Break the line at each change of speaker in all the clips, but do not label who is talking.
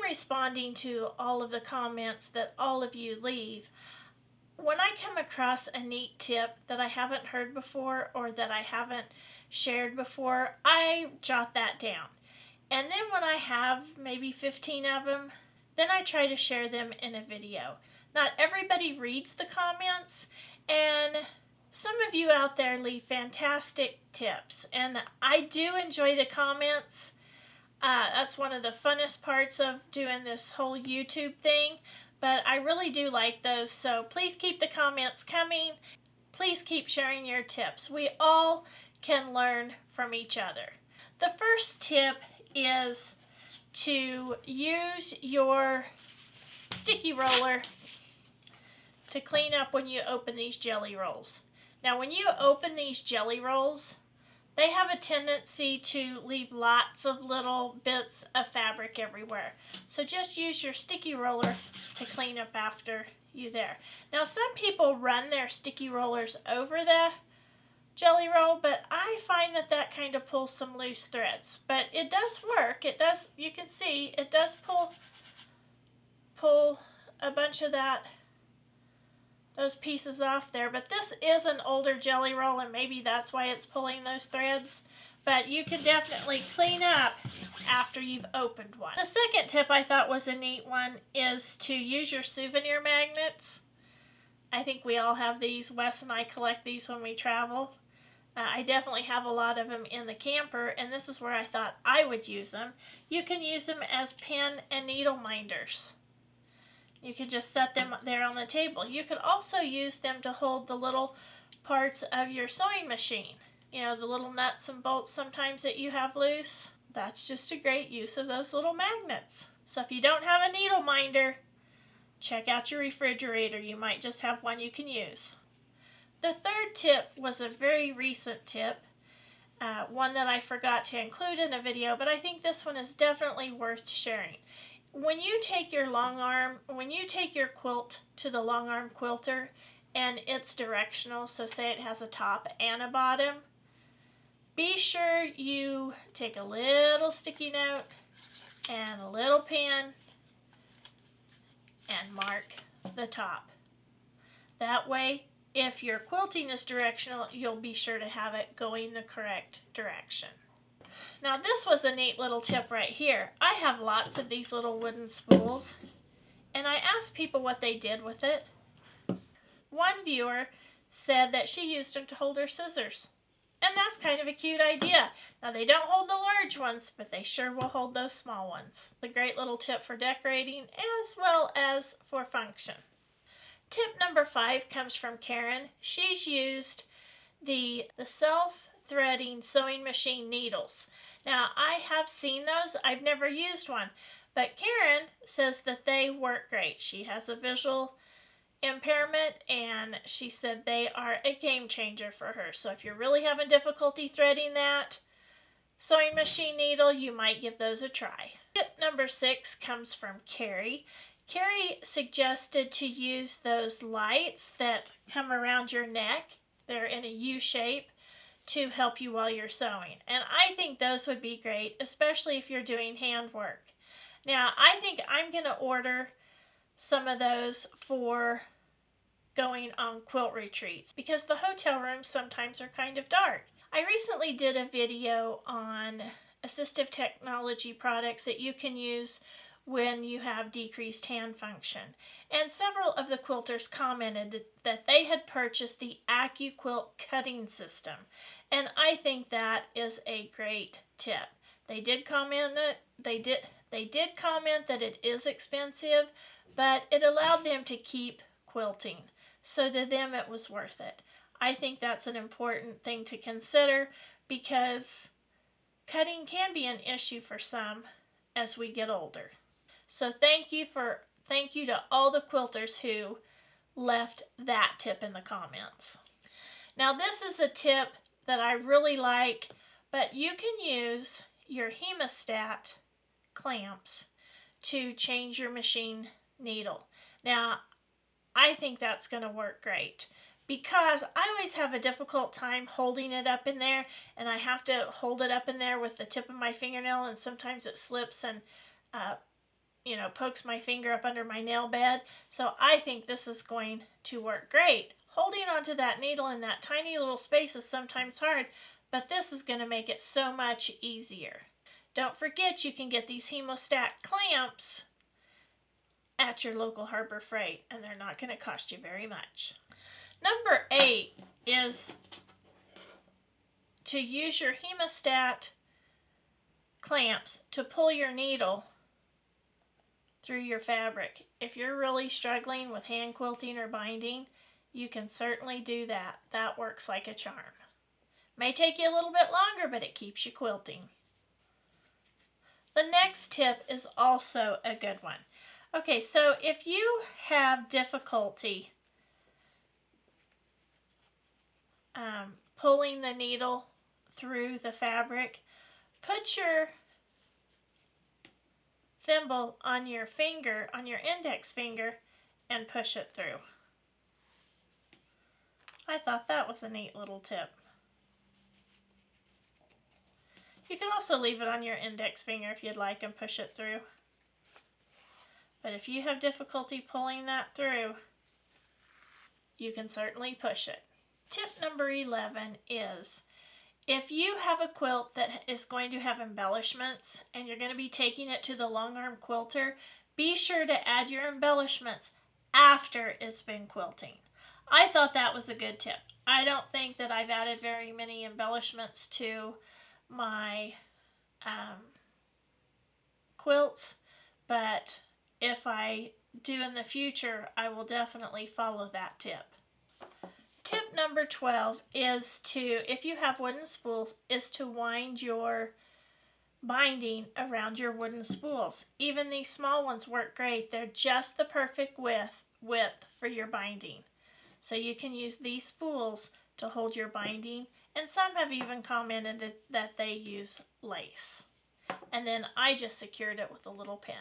responding to all of the comments that all of you leave. When I come across a neat tip that I haven't heard before or that I haven't shared before, I jot that down. And then when I have maybe 15 of them, then I try to share them in a video. Not everybody reads the comments, and some of you out there leave fantastic tips, and I do enjoy the comments. That's one of the funnest parts of doing this whole YouTube thing, but I really do like those, so please keep the comments coming. Please keep sharing your tips. We all can learn from each other. The first tip is to use your sticky roller to clean up when you open these jelly rolls. Now, when you open these jelly rolls, they have a tendency to leave lots of little bits of fabric everywhere. So just use your sticky roller to clean up after you there. Now, some people run their sticky rollers over the jelly roll, but I find that that kind of pulls some loose threads. But it does work. It does, you can see, it does pull a bunch of those pieces off there, but this is an older jelly roll, and maybe that's why it's pulling those threads. But you can definitely clean up after you've opened one. The second tip I thought was a neat one is to use your souvenir magnets. I think we all have these. Wes and I collect these when we travel. I definitely have a lot of them in the camper, and this is where I thought I would use them. You can use them as pen and needle minders. You can just set them there on the table. You could also use them to hold the little parts of your sewing machine. You know, the little nuts and bolts sometimes that you have loose. That's just a great use of those little magnets. So if you don't have a needle minder, check out your refrigerator. You might just have one you can use. The third tip was a very recent tip, one that I forgot to include in a video, but I think this one is definitely worth sharing. When you take your quilt to the long arm quilter and it's directional, so say it has a top and a bottom, be sure you take a little sticky note and a little pen and mark the top. That way, if your quilting is directional, you'll be sure to have it going the correct direction. Now this was a neat little tip right here. I have lots of these little wooden spools, and I asked people what they did with it. One viewer said that she used them to hold her scissors, and that's kind of a cute idea. Now they don't hold the large ones, but they sure will hold those small ones. It's a great little tip for decorating as well as for function. Tip number 5 comes from Karen. She's used the self-threading sewing machine needles. Now, I have seen those. I've never used one, but Karen says that they work great. She has a visual impairment, and she said they are a game changer for her. So if you're really having difficulty threading that sewing machine needle, you might give those a try. Tip number 6 comes from Carrie. Carrie suggested to use those lights that come around your neck. They're in a U shape to help you while you're sewing. And I think those would be great, especially if you're doing handwork. Now, I think I'm going to order some of those for going on quilt retreats because the hotel rooms sometimes are kind of dark. I recently did a video on assistive technology products that you can use when you have decreased hand function. And several of the quilters commented that they had purchased the AccuQuilt cutting system. And I think that is a great tip. They did comment that it is expensive, but it allowed them to keep quilting. So to them it was worth it. I think that's an important thing to consider because cutting can be an issue for some as we get older. So thank you to all the quilters who left that tip in the comments. Now this is a tip that I really like, but you can use your Hemostat clamps to change your machine needle. Now I think that's going to work great because I always have a difficult time holding it up in there, and I have to hold it up in there with the tip of my fingernail, and sometimes it slips and pokes my finger up under my nail bed. So I think this is going to work great. Holding onto that needle in that tiny little space is sometimes hard, but this is going to make it so much easier. Don't forget, you can get these Hemostat clamps at your local Harbor Freight, and they're not going to cost you very much. Number 8 is to use your Hemostat clamps to pull your needle through your fabric. If you're really struggling with hand quilting or binding, you can certainly do that. That works like a charm. May take you a little bit longer, but it keeps you quilting. The next tip is also a good one. Okay, so if you have difficulty pulling the needle through the fabric, put your thimble on your finger, on your index finger, and push it through. I thought that was a neat little tip. You can also leave it on your index finger if you'd like and push it through. But if you have difficulty pulling that through, you can certainly push it. Tip number 11 is, if you have a quilt that is going to have embellishments and you're going to be taking it to the long arm quilter, be sure to add your embellishments after it's been quilting. I thought that was a good tip. I don't think that I've added very many embellishments to my quilts, but if I do in the future, I will definitely follow that tip. Tip number 12 is if you have wooden spools, is to wind your binding around your wooden spools. Even these small ones work great. They're just the perfect width for your binding. So you can use these spools to hold your binding, and some have even commented that they use lace. And then I just secured it with a little pin.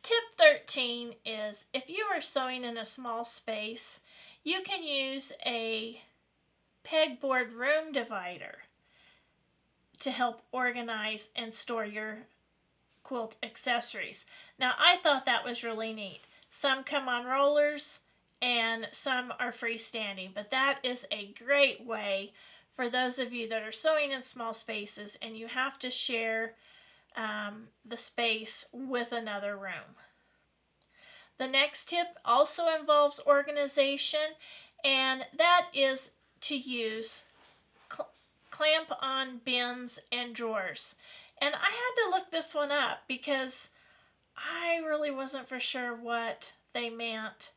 Tip 13 is, if you are sewing in a small space, you can use a pegboard room divider to help organize and store your quilt accessories. Now, I thought that was really neat. Some come on rollers and some are freestanding, but that is a great way for those of you that are sewing in small spaces and you have to share the space with another room. The next tip also involves organization, and that is to use clamp-on bins and drawers. And I had to look this one up because I really wasn't for sure what they meant.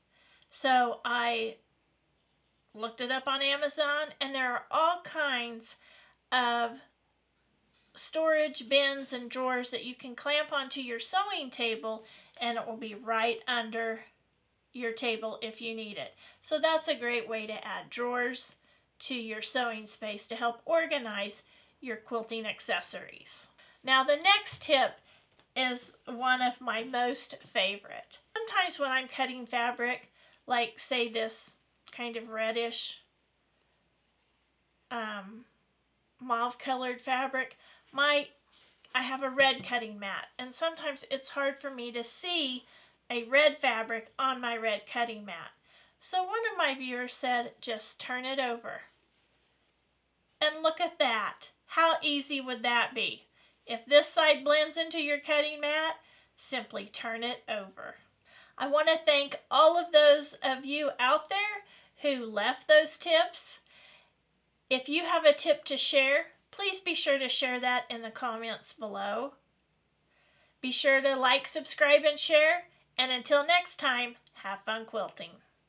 So I looked it up on Amazon, and there are all kinds of storage bins and drawers that you can clamp onto your sewing table, and it will be right under your table if you need it. So that's a great way to add drawers to your sewing space to help organize your quilting accessories. Now, the next tip is one of my most favorite. Sometimes when I'm cutting fabric, like say this kind of reddish mauve colored fabric, I have a red cutting mat, and sometimes it's hard for me to see a red fabric on my red cutting mat. So one of my viewers said, just turn it over. And look at that. How easy would that be? If this side blends into your cutting mat, simply turn it over. I want to thank all of those of you out there who left those tips. If you have a tip to share, please be sure to share that in the comments below. Be sure to like, subscribe, and share. And until next time, have fun quilting.